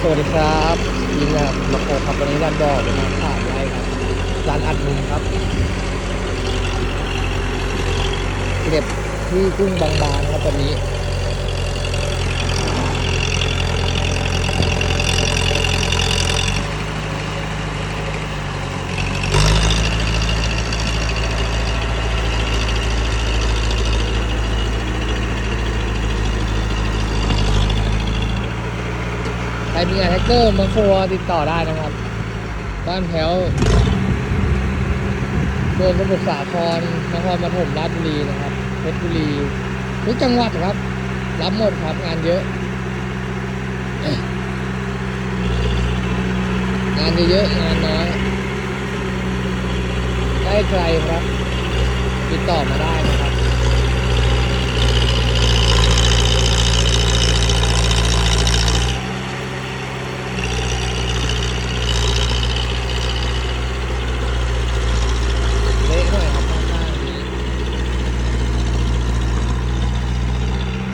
สวัสดีครับยิงนะครับมาโคครับวันนี้ร้านดอกเป็นร้านขายไรครับร้านอัดมุมครับเก็บที่กุ้งบางๆครับตอนนี้ใครมีงานแฮกเกอร์มาโคติดต่อได้นะครับบ้านแถวโดนสมุทรสาครนครปฐมราชบุรีนะครับเพชรบุรีทุกจังหวัดครับรับหมดครับงานเยอะงานเยอะงานน้อยได้ไกลครับติดต่อมาได้นะครับ